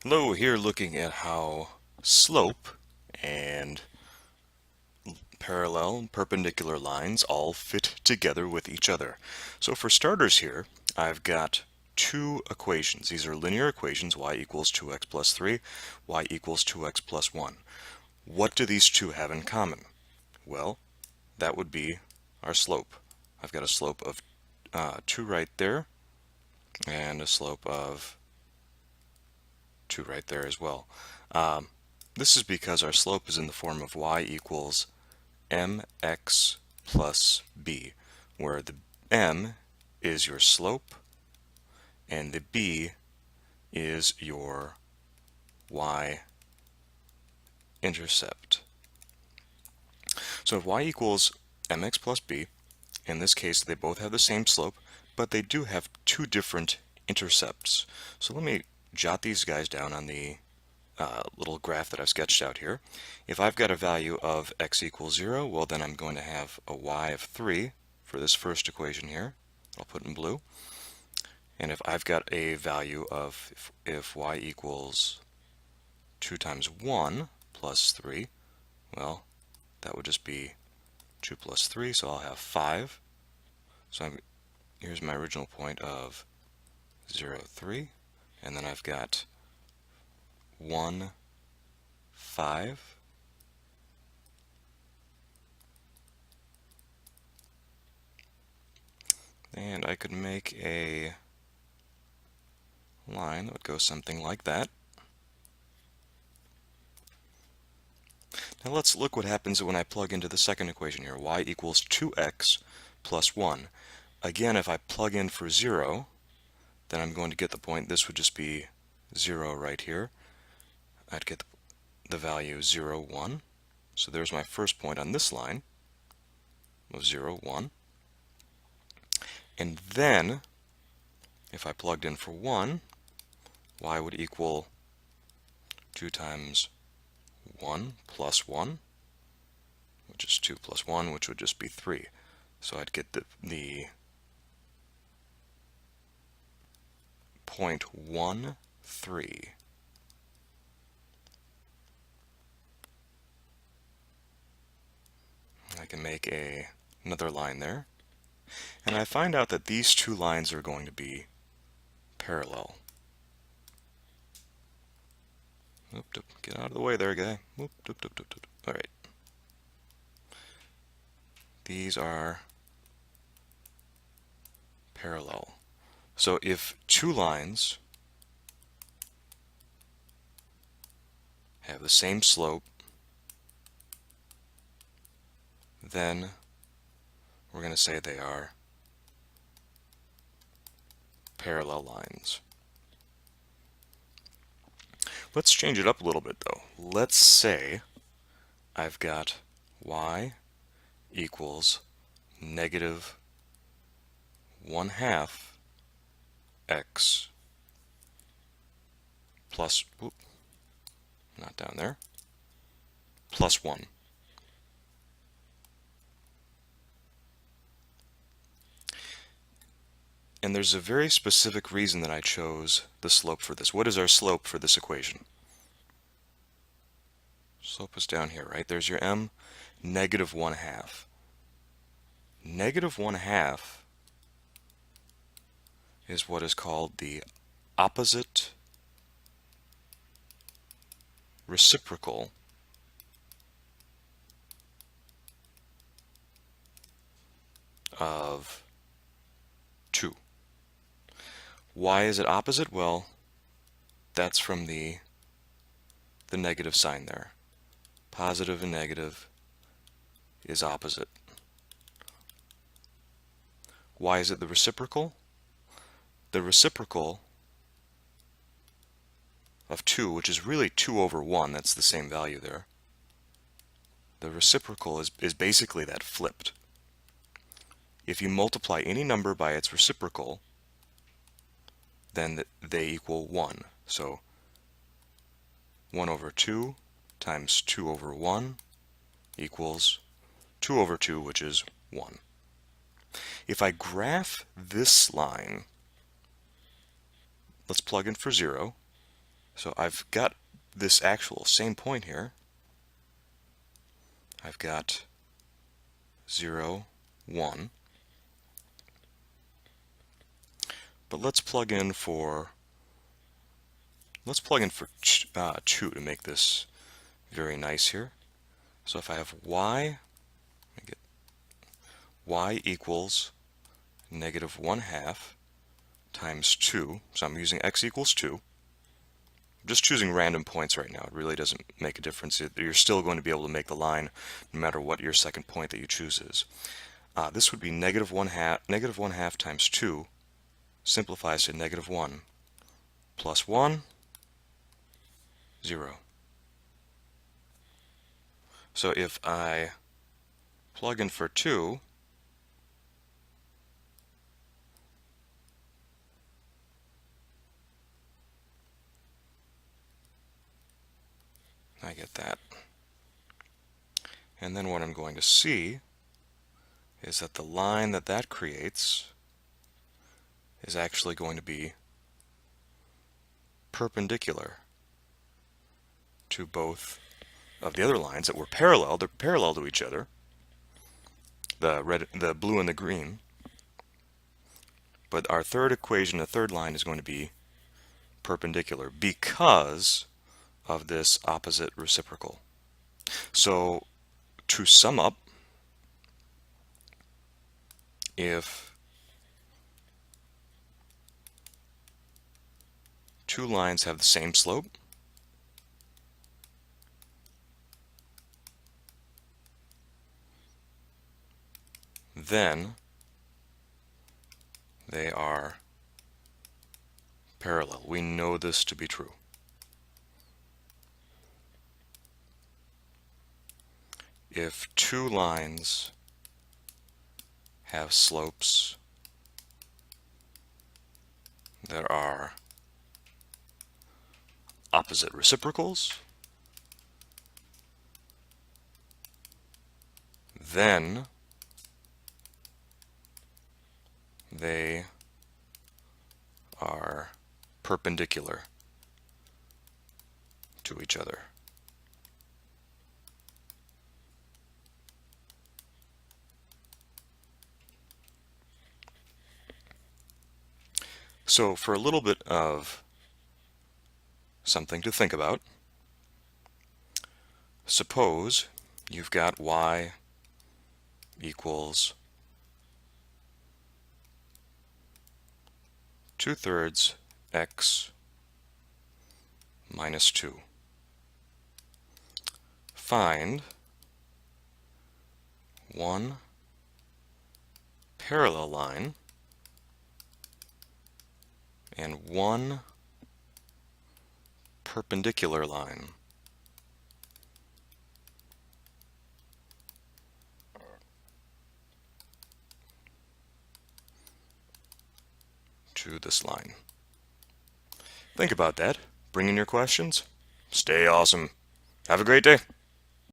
Hello, here looking at how slope and parallel perpendicular lines all fit together with each other. So for starters here, I've got two equations. These are linear equations, y equals 2x plus 3, y equals 2x plus 1. What do these two have in common? Well, that would be our slope. I've got a slope of 2 right there, and a slope of 2 right there as well. This is because our slope is in the form of y equals mx plus b, where the m is your slope and the b is your y-intercept. So if y equals mx plus b, in this case they both have the same slope, but they do have two different intercepts. So let me jot these guys down on the little graph that I've sketched out here. If I've got a value of x equals 0, well then I'm going to have a y of 3 for this first equation here. I'll put in blue. And if I've got a value of, if y equals 2 times 1 plus 3, well, that would just be 2 plus 3, so I'll have 5. So here's my original point of 0, 3, and then I've got 1, 5, and I could make a line that would go something like that. Now let's look what happens when I plug into the second equation here. Y equals 2x plus 1. Again, if I plug in for 0, then I'm going to get the point. This would just be 0 right here. I'd get the value 0, 1. So there's my first point on this line of 0, 1. And then, if I plugged in for 1, y would equal 2 times 1 plus 1, which is 2 plus 1, which would just be 3. So I'd get the point 1, 3. I can make another line there. And I find out that these two lines are going to be parallel. Get out of the way there, guy. All right. These are parallel. So if two lines have the same slope, then we're going to say they are parallel lines. Let's change it up a little bit though. Let's say I've got y equals negative 1/2 x plus, not down there, plus 1. And there's a very specific reason that I chose the slope for this. What is our slope for this equation? Slope is down here, right? There's your m, negative 1/2. Negative 1/2 is what is called the opposite reciprocal of 2. Why is it opposite? Well, that's from the negative sign there. Positive and negative is opposite. Why is it the reciprocal? The reciprocal of 2, which is really 2 over 1, that's the same value there. The reciprocal is basically that flipped. If you multiply any number by its reciprocal, then they equal 1. So 1 over 2 times 2 over 1 equals 2 over 2, which is 1. If I graph this line, let's plug in for 0. So I've got this actual same point here. I've got 0, 1. But let's plug in for 2 to make this very nice here. So if I have y equals negative 1/2 times 2, so I'm using x equals 2. I'm just choosing random points right now. It really doesn't make a difference. You're still going to be able to make the line no matter what your second point that you choose is. This would be negative 1/2 times 2 simplifies to negative 1 plus 1, 0. So if I plug in for 2, I get that. And then what I'm going to see is that the line that creates is actually going to be perpendicular to both of the other lines that were parallel. They're parallel to each other, the blue and the green. But our third equation, the third line, is going to be perpendicular because of this opposite reciprocal. So to sum up, if two lines have the same slope, then they are parallel. We know this to be true. If two lines have slopes that are opposite reciprocals, then they are perpendicular to each other. So for a little bit of something to think about, suppose you've got y equals 2/3 x minus 2. Find one parallel line and one perpendicular line. To this line. Think about that. Bring in your questions. Stay awesome. Have a great day.